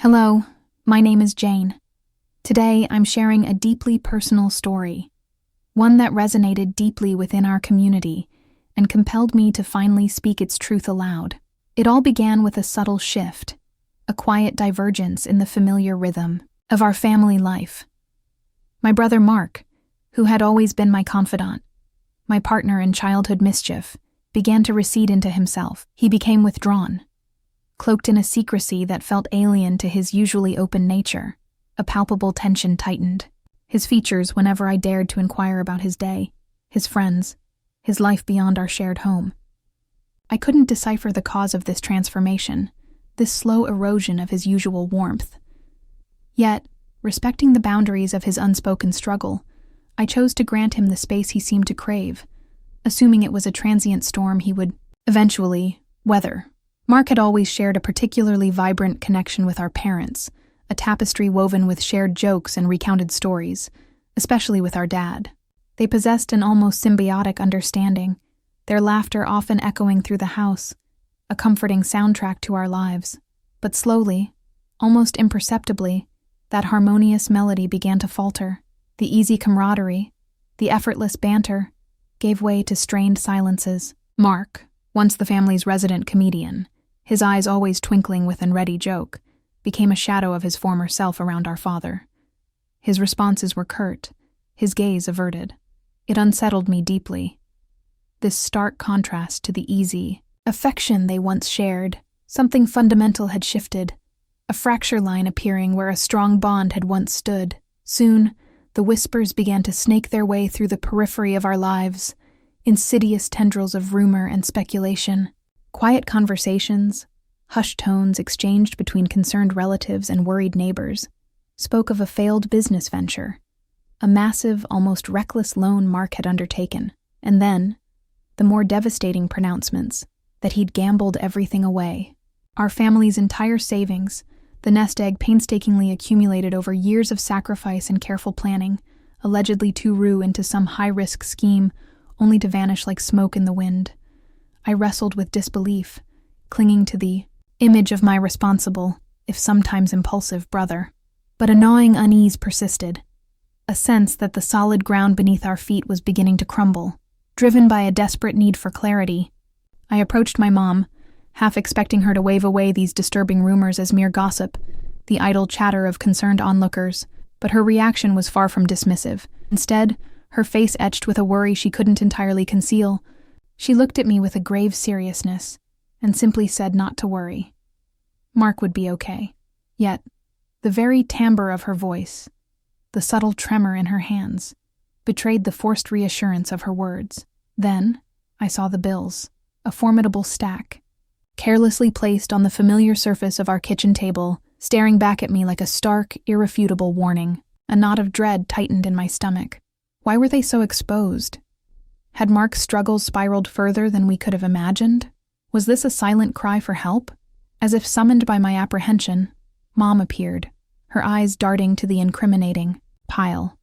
Hello, my name is Jane. Today I'm sharing a deeply personal story, one that resonated deeply within our community and compelled me to finally speak its truth aloud. It all began with a subtle shift, a quiet divergence in the familiar rhythm of our family life. My brother Mark, who had always been my confidant, my partner in childhood mischief, began to recede into himself. He became withdrawn, cloaked in a secrecy that felt alien to his usually open nature. A palpable tension tightened his features whenever I dared to inquire about his day, his friends, his life beyond our shared home. I couldn't decipher the cause of this transformation, this slow erosion of his usual warmth. Yet, respecting the boundaries of his unspoken struggle, I chose to grant him the space he seemed to crave, assuming it was a transient storm he would eventually weather. Mark had always shared a particularly vibrant connection with our parents, a tapestry woven with shared jokes and recounted stories, especially with our dad. They possessed an almost symbiotic understanding, their laughter often echoing through the house, a comforting soundtrack to our lives. But slowly, almost imperceptibly, that harmonious melody began to falter. The easy camaraderie, the effortless banter, gave way to strained silences. Mark, once the family's resident comedian, his eyes always twinkling with an ready joke, became a shadow of his former self around our father. His responses were curt, his gaze averted. It unsettled me deeply. This stark contrast to the easy affection they once shared. Something fundamental had shifted, a fracture line appearing where a strong bond had once stood. Soon, the whispers began to snake their way through the periphery of our lives, insidious tendrils of rumor and speculation. Quiet conversations, hushed tones exchanged between concerned relatives and worried neighbors, spoke of a failed business venture, a massive, almost reckless loan Mark had undertaken, and then, the more devastating pronouncements, that he'd gambled everything away. Our family's entire savings, the nest egg painstakingly accumulated over years of sacrifice and careful planning, allegedly to rue into some high-risk scheme, only to vanish like smoke in the wind. I wrestled with disbelief, clinging to the image of my responsible, if sometimes impulsive, brother. But a gnawing unease persisted, a sense that the solid ground beneath our feet was beginning to crumble. Driven by a desperate need for clarity, I approached my mom, half expecting her to wave away these disturbing rumors as mere gossip, the idle chatter of concerned onlookers, but her reaction was far from dismissive. Instead, her face etched with a worry she couldn't entirely conceal. She looked at me with a grave seriousness and simply said not to worry. Mark would be okay. Yet, the very timbre of her voice, the subtle tremor in her hands, betrayed the forced reassurance of her words. Then, I saw the bills, a formidable stack, carelessly placed on the familiar surface of our kitchen table, staring back at me like a stark, irrefutable warning. A knot of dread tightened in my stomach. Why were they so exposed? Had Mark's struggles spiraled further than we could have imagined? Was this a silent cry for help? As if summoned by my apprehension, Mom appeared, her eyes darting to the incriminating pile.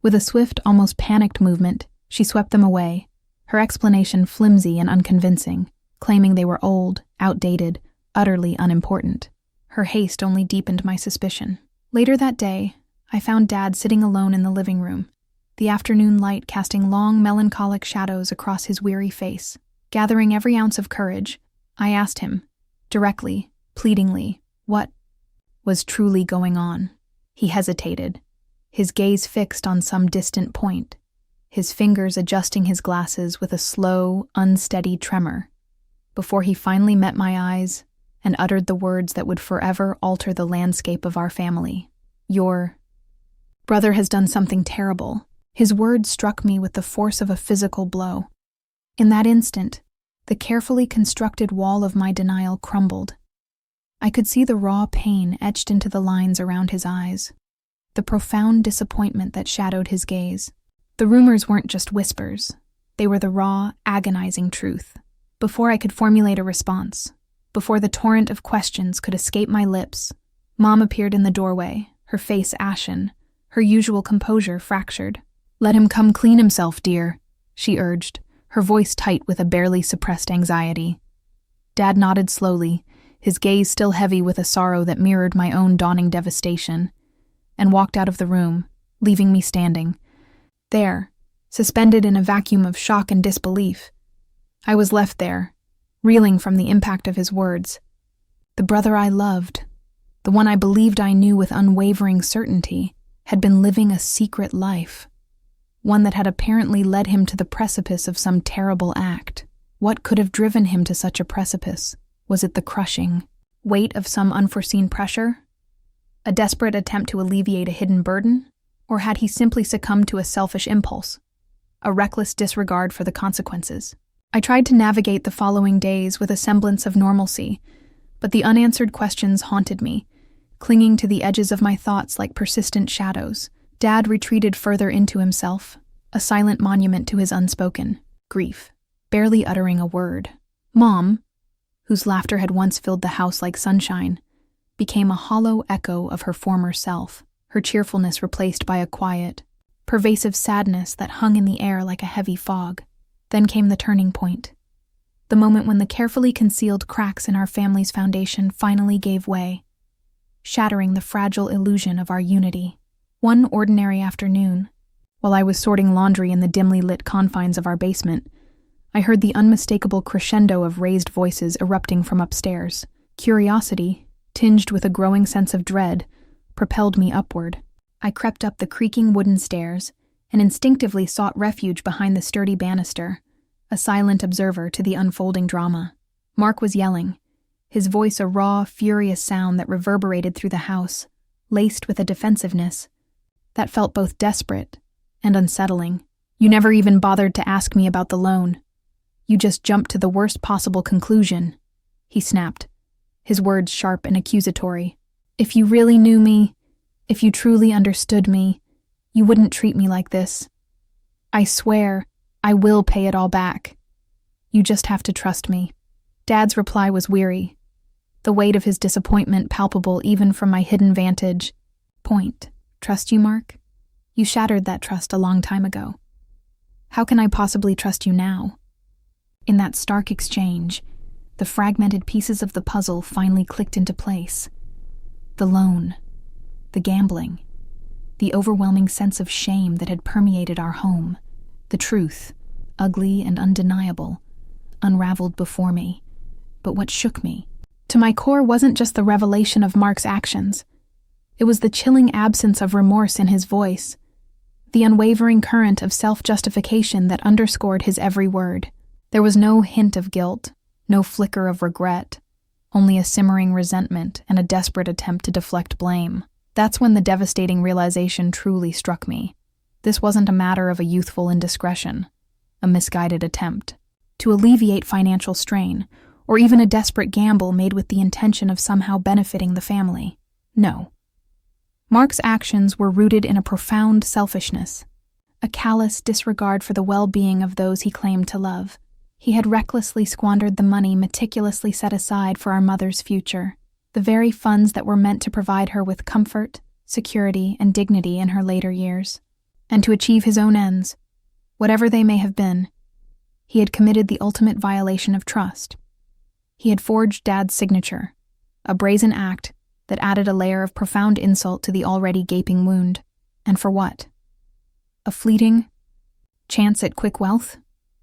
With a swift, almost panicked movement, she swept them away, her explanation flimsy and unconvincing, claiming they were old, outdated, utterly unimportant. Her haste only deepened my suspicion. Later that day, I found Dad sitting alone in the living room, the afternoon light casting long, melancholic shadows across his weary face. Gathering every ounce of courage, I asked him, directly, pleadingly, what was truly going on. He hesitated, his gaze fixed on some distant point, his fingers adjusting his glasses with a slow, unsteady tremor, before he finally met my eyes and uttered the words that would forever alter the landscape of our family. Your brother has done something terrible. His words struck me with the force of a physical blow. In that instant, the carefully constructed wall of my denial crumbled. I could see the raw pain etched into the lines around his eyes, the profound disappointment that shadowed his gaze. The rumors weren't just whispers. They were the raw, agonizing truth. Before I could formulate a response, before the torrent of questions could escape my lips, Mom appeared in the doorway, her face ashen, her usual composure fractured. "Let him come clean himself, dear," she urged, her voice tight with a barely suppressed anxiety. Dad nodded slowly, his gaze still heavy with a sorrow that mirrored my own dawning devastation, and walked out of the room, leaving me standing. There, suspended in a vacuum of shock and disbelief. I was left there, reeling from the impact of his words. The brother I loved, the one I believed I knew with unwavering certainty, had been living a secret life, one that had apparently led him to the precipice of some terrible act. What could have driven him to such a precipice? Was it the crushing weight of some unforeseen pressure? A desperate attempt to alleviate a hidden burden? Or had he simply succumbed to a selfish impulse, a reckless disregard for the consequences? I tried to navigate the following days with a semblance of normalcy, but the unanswered questions haunted me, clinging to the edges of my thoughts like persistent shadows. Dad retreated further into himself, a silent monument to his unspoken grief, barely uttering a word. Mom, whose laughter had once filled the house like sunshine, became a hollow echo of her former self, her cheerfulness replaced by a quiet, pervasive sadness that hung in the air like a heavy fog. Then came the turning point, the moment when the carefully concealed cracks in our family's foundation finally gave way, shattering the fragile illusion of our unity. One ordinary afternoon, while I was sorting laundry in the dimly lit confines of our basement, I heard the unmistakable crescendo of raised voices erupting from upstairs. Curiosity, tinged with a growing sense of dread, propelled me upward. I crept up the creaking wooden stairs and instinctively sought refuge behind the sturdy banister, a silent observer to the unfolding drama. Mark was yelling, his voice a raw, furious sound that reverberated through the house, laced with a defensiveness that felt both desperate and unsettling. You never even bothered to ask me about the loan. You just jumped to the worst possible conclusion, he snapped, his words sharp and accusatory. If you really knew me, if you truly understood me, you wouldn't treat me like this. I swear, I will pay it all back. You just have to trust me. Dad's reply was weary, the weight of his disappointment palpable even from my hidden vantage point. Trust you, Mark? You shattered that trust a long time ago. How can I possibly trust you now? In that stark exchange, the fragmented pieces of the puzzle finally clicked into place. The loan, the gambling, the overwhelming sense of shame that had permeated our home, the truth, ugly and undeniable, unraveled before me. But what shook me to my core wasn't just the revelation of Mark's actions. It was the chilling absence of remorse in his voice, the unwavering current of self-justification that underscored his every word. There was no hint of guilt, no flicker of regret, only a simmering resentment and a desperate attempt to deflect blame. That's when the devastating realization truly struck me. This wasn't a matter of a youthful indiscretion, a misguided attempt to alleviate financial strain, or even a desperate gamble made with the intention of somehow benefiting the family. No. Mark's actions were rooted in a profound selfishness, a callous disregard for the well-being of those he claimed to love. He had recklessly squandered the money meticulously set aside for our mother's future, the very funds that were meant to provide her with comfort, security, and dignity in her later years. And to achieve his own ends, whatever they may have been, he had committed the ultimate violation of trust. He had forged Dad's signature, a brazen act that added a layer of profound insult to the already gaping wound. And for what? A fleeting chance at quick wealth?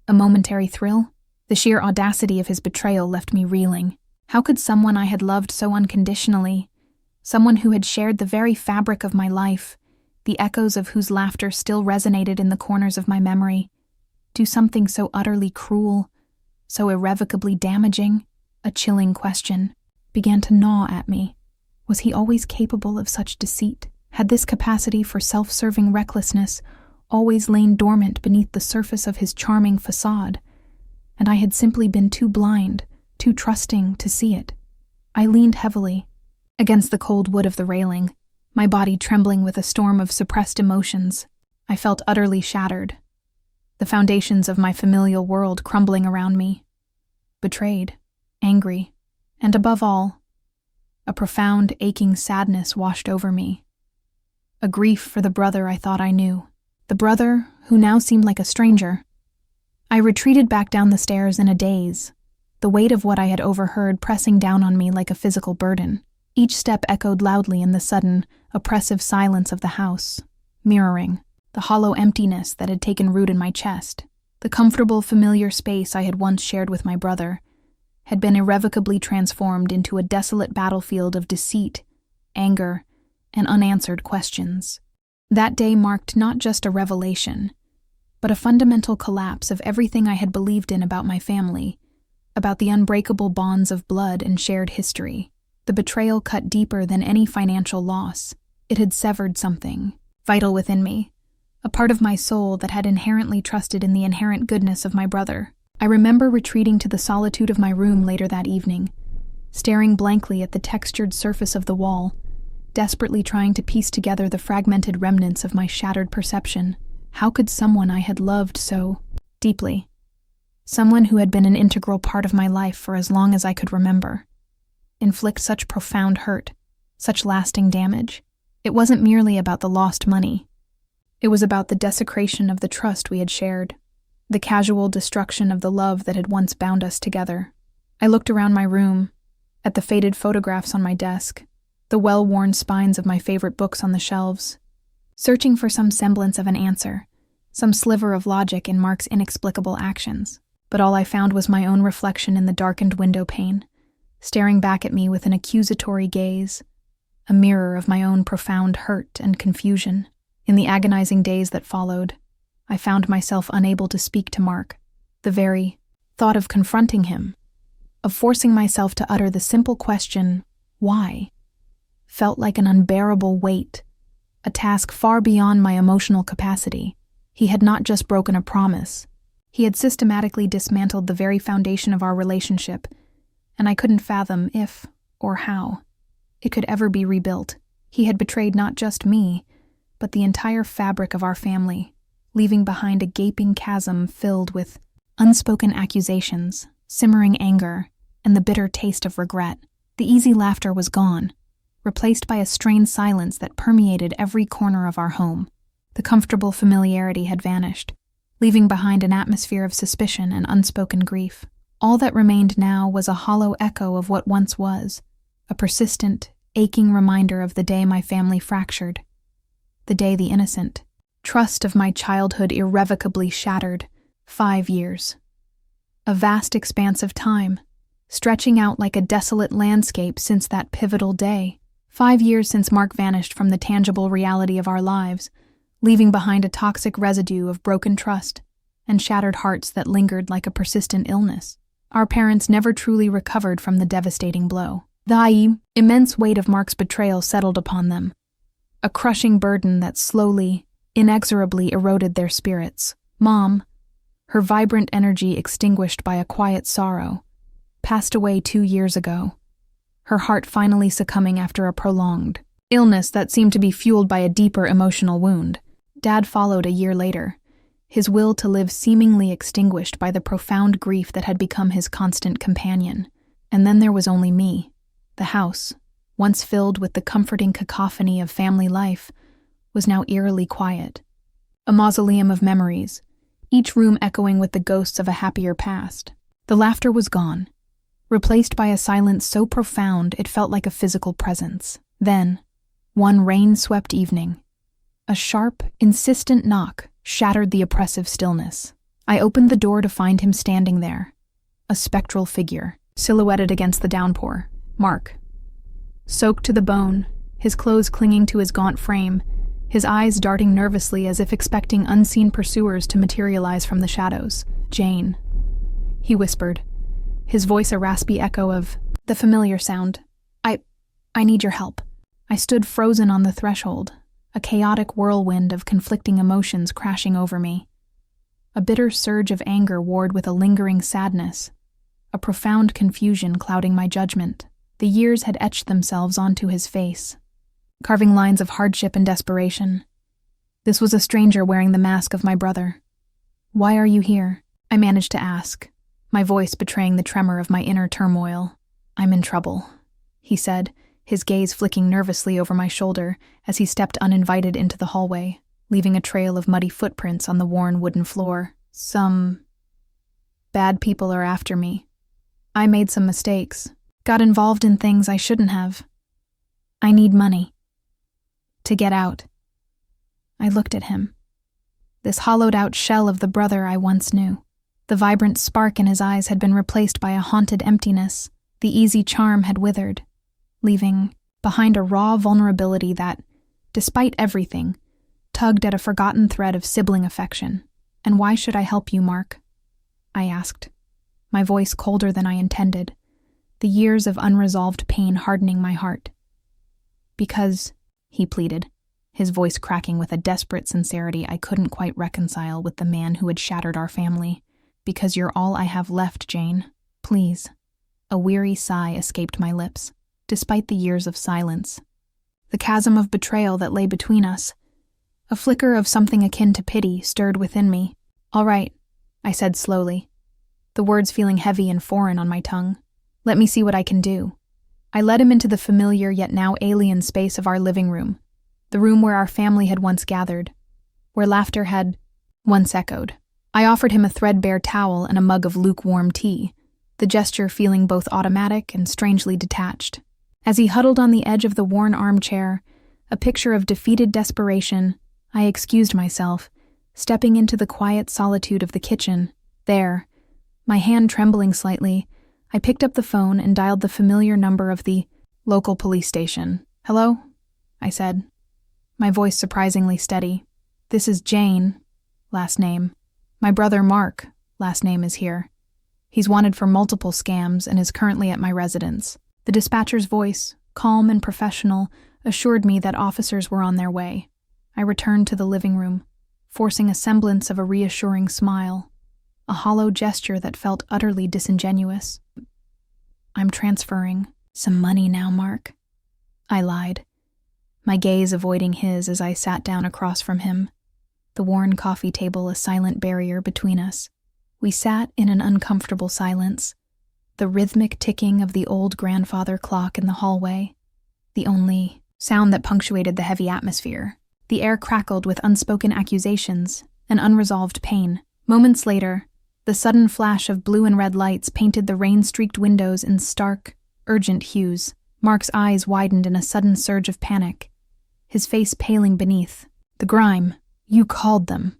A momentary thrill? The sheer audacity of his betrayal left me reeling. How could someone I had loved so unconditionally, someone who had shared the very fabric of my life, the echoes of whose laughter still resonated in the corners of my memory, do something so utterly cruel, so irrevocably damaging? A chilling question began to gnaw at me. Was he always capable of such deceit? Had this capacity for self-serving recklessness always lain dormant beneath the surface of his charming facade, and I had simply been too blind, too trusting to see it? I leaned heavily against the cold wood of the railing, my body trembling with a storm of suppressed emotions. I felt utterly shattered, the foundations of my familial world crumbling around me. Betrayed, angry, and above all, a profound, aching sadness washed over me. A grief for the brother I thought I knew, the brother who now seemed like a stranger. I retreated back down the stairs in a daze, the weight of what I had overheard pressing down on me like a physical burden. Each step echoed loudly in the sudden, oppressive silence of the house, mirroring the hollow emptiness that had taken root in my chest. The comfortable, familiar space I had once shared with my brother had been irrevocably transformed into a desolate battlefield of deceit, anger, and unanswered questions. That day marked not just a revelation, but a fundamental collapse of everything I had believed in about my family, about the unbreakable bonds of blood and shared history. The betrayal cut deeper than any financial loss. It had severed something vital within me, a part of my soul that had inherently trusted in the inherent goodness of my brother. I remember retreating to the solitude of my room later that evening, staring blankly at the textured surface of the wall, desperately trying to piece together the fragmented remnants of my shattered perception. How could someone I had loved so deeply, someone who had been an integral part of my life for as long as I could remember, inflict such profound hurt, such lasting damage? It wasn't merely about the lost money. It was about the desecration of the trust we had shared, the casual destruction of the love that had once bound us together. I looked around my room, at the faded photographs on my desk, the well-worn spines of my favorite books on the shelves, searching for some semblance of an answer, some sliver of logic in Mark's inexplicable actions. But all I found was my own reflection in the darkened window pane, staring back at me with an accusatory gaze, a mirror of my own profound hurt and confusion. In the agonizing days that followed, I found myself unable to speak to Mark. The very thought of confronting him, of forcing myself to utter the simple question, why, felt like an unbearable weight, a task far beyond my emotional capacity. He had not just broken a promise. He had systematically dismantled the very foundation of our relationship, and I couldn't fathom if, or how, it could ever be rebuilt. He had betrayed not just me, but the entire fabric of our family, leaving behind a gaping chasm filled with unspoken accusations, simmering anger, and the bitter taste of regret. The easy laughter was gone, replaced by a strained silence that permeated every corner of our home. The comfortable familiarity had vanished, leaving behind an atmosphere of suspicion and unspoken grief. All that remained now was a hollow echo of what once was, a persistent, aching reminder of the day my family fractured, the day the innocent trust of my childhood irrevocably shattered. 5 years. A vast expanse of time, stretching out like a desolate landscape since that pivotal day. 5 years since Mark vanished from the tangible reality of our lives, leaving behind a toxic residue of broken trust and shattered hearts that lingered like a persistent illness. Our parents never truly recovered from the devastating blow. The immense weight of Mark's betrayal settled upon them, a crushing burden that slowly, inexorably eroded their spirits. Mom, her vibrant energy extinguished by a quiet sorrow, passed away 2 years ago, her heart finally succumbing after a prolonged illness that seemed to be fueled by a deeper emotional wound. Dad followed a year later, his will to live seemingly extinguished by the profound grief that had become his constant companion. And then there was only me. The house, once filled with the comforting cacophony of family life, was now eerily quiet. A mausoleum of memories, each room echoing with the ghosts of a happier past. The laughter was gone, replaced by a silence so profound it felt like a physical presence. Then, one rain-swept evening, a sharp, insistent knock shattered the oppressive stillness. I opened the door to find him standing there, a spectral figure, silhouetted against the downpour. Mark. Soaked to the bone, his clothes clinging to his gaunt frame, his eyes darting nervously as if expecting unseen pursuers to materialize from the shadows. Jane, he whispered, his voice a raspy echo of the familiar sound. I need your help. I stood frozen on the threshold, a chaotic whirlwind of conflicting emotions crashing over me. A bitter surge of anger warred with a lingering sadness, a profound confusion clouding my judgment. The years had etched themselves onto his face, carving lines of hardship and desperation. This was a stranger wearing the mask of my brother. "Why are you here?" I managed to ask, my voice betraying the tremor of my inner turmoil. "I'm in trouble," he said, his gaze flicking nervously over my shoulder as he stepped uninvited into the hallway, leaving a trail of muddy footprints on the worn wooden floor. "Some bad people are after me." I made some mistakes, got involved in things I shouldn't have. I need money. To get out. I looked at him. This hollowed-out shell of the brother I once knew. The vibrant spark in his eyes had been replaced by a haunted emptiness. The easy charm had withered, leaving behind a raw vulnerability that, despite everything, tugged at a forgotten thread of sibling affection. "And why should I help you, Mark?" I asked, my voice colder than I intended, the years of unresolved pain hardening my heart. "Because," he pleaded, his voice cracking with a desperate sincerity I couldn't quite reconcile with the man who had shattered our family. "Because you're all I have left, Jane. Please." A weary sigh escaped my lips, despite the years of silence. The chasm of betrayal that lay between us. A flicker of something akin to pity stirred within me. "All right," I said slowly, the words feeling heavy and foreign on my tongue. "Let me see what I can do." I led him into the familiar yet now alien space of our living room, the room where our family had once gathered, where laughter had once echoed. I offered him a threadbare towel and a mug of lukewarm tea, the gesture feeling both automatic and strangely detached. As he huddled on the edge of the worn armchair, a picture of defeated desperation, I excused myself, stepping into the quiet solitude of the kitchen. There, my hand trembling slightly, I picked up the phone and dialed the familiar number of the local police station. "Hello?" I said, my voice surprisingly steady. "This is Jane, last name. My brother Mark, last name, is here. He's wanted for multiple scams and is currently at my residence." The dispatcher's voice, calm and professional, assured me that officers were on their way. I returned to the living room, forcing a semblance of a reassuring smile, a hollow gesture that felt utterly disingenuous. "I'm transferring some money now, Mark," I lied, my gaze avoiding his as I sat down across from him, the worn coffee table a silent barrier between us. We sat in an uncomfortable silence, the rhythmic ticking of the old grandfather clock in the hallway, the only sound that punctuated the heavy atmosphere. The air crackled with unspoken accusations and unresolved pain. Moments later, the sudden flash of blue and red lights painted the rain-streaked windows in stark, urgent hues. Mark's eyes widened in a sudden surge of panic, his face paling beneath. "The grime, you called them,"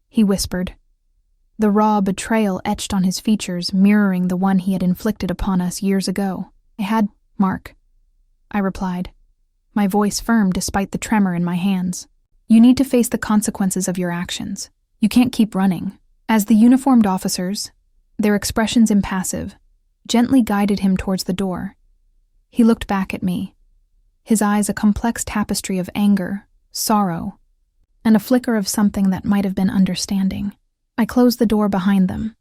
he whispered, the raw betrayal etched on his features mirroring the one he had inflicted upon us years ago. "I had, Mark," I replied, my voice firm despite the tremor in my hands. "You need to face the consequences of your actions. You can't keep running." As the uniformed officers, their expressions impassive, gently guided him towards the door, he looked back at me, his eyes a complex tapestry of anger, sorrow, and a flicker of something that might have been understanding. I closed the door behind them,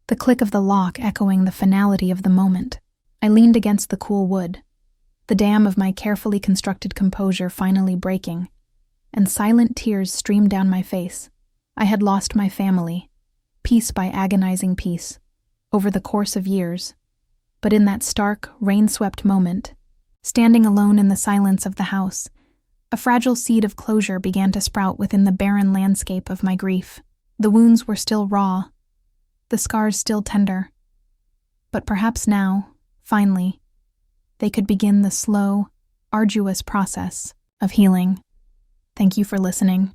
the click of the lock echoing the finality of the moment. I leaned against the cool wood, the dam of my carefully constructed composure finally breaking, and silent tears streamed down my face. I had lost my family, piece by agonizing piece, over the course of years, but in that stark, rain-swept moment, standing alone in the silence of the house, a fragile seed of closure began to sprout within the barren landscape of my grief. The wounds were still raw, the scars still tender, but perhaps now, finally, they could begin the slow, arduous process of healing. Thank you for listening.